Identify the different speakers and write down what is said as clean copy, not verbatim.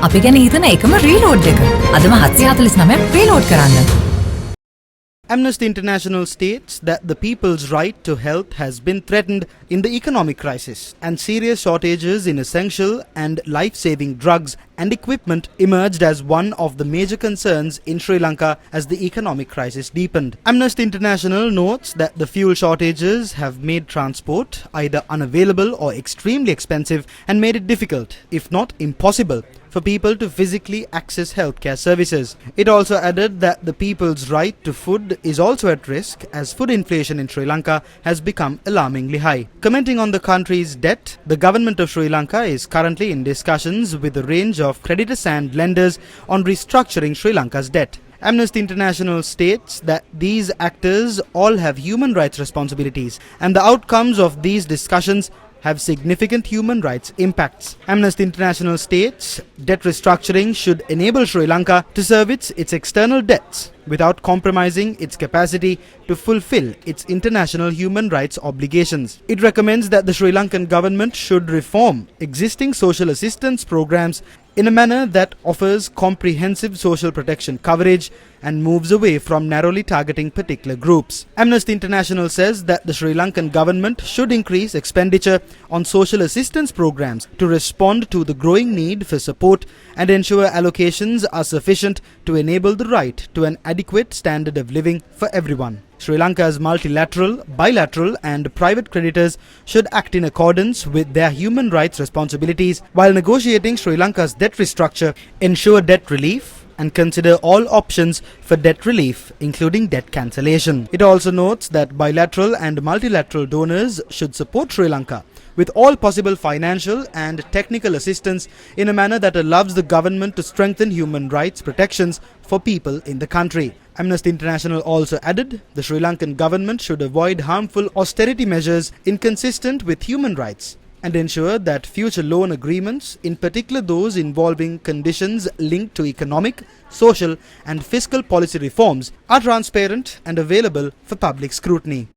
Speaker 1: අපි ගැන හිතන එකම රීලෝඩ් එක. අදම 749 රීලෝඩ් කරන්න.
Speaker 2: Amnesty International states that the people's right to health has been threatened in the economic crisis, and serious shortages in essential and life-saving drugs and equipment emerged as one of the major concerns in Sri Lanka as the economic crisis deepened. Amnesty International notes that the fuel shortages have made transport either unavailable or extremely expensive and made it difficult, if not impossible, for people to physically access healthcare services. It also added that the people's right to food is also at risk as food inflation in Sri Lanka has become alarmingly high. Commenting on the country's debt, the government of Sri Lanka is currently in discussions with a range of creditors and lenders on restructuring Sri Lanka's debt. Amnesty International states that these actors all have human rights responsibilities, and the outcomes of these discussions have significant human rights impacts. Amnesty International states debt restructuring should enable Sri Lanka to service its external debts without compromising its capacity to fulfill its international human rights obligations. It recommends that the Sri Lankan government should reform existing social assistance programs in a manner that offers comprehensive social protection coverage and moves away from narrowly targeting particular groups. Amnesty International says that the Sri Lankan government should increase expenditure on social assistance programs to respond to the growing need for support and ensure allocations are sufficient to enable the right to an adequate standard of living for everyone. Sri Lanka's multilateral, bilateral and private creditors should act in accordance with their human rights responsibilities while negotiating Sri Lanka's debt restructure, ensure debt relief and consider all options for debt relief, including debt cancellation. It also notes that bilateral and multilateral donors should support Sri Lanka with all possible financial and technical assistance in a manner that allows the government to strengthen human rights protections for people in the country. Amnesty International also added the Sri Lankan government should avoid harmful austerity measures inconsistent with human rights and ensure that future loan agreements, in particular those involving conditions linked to economic, social and fiscal policy reforms, are transparent and available for public scrutiny.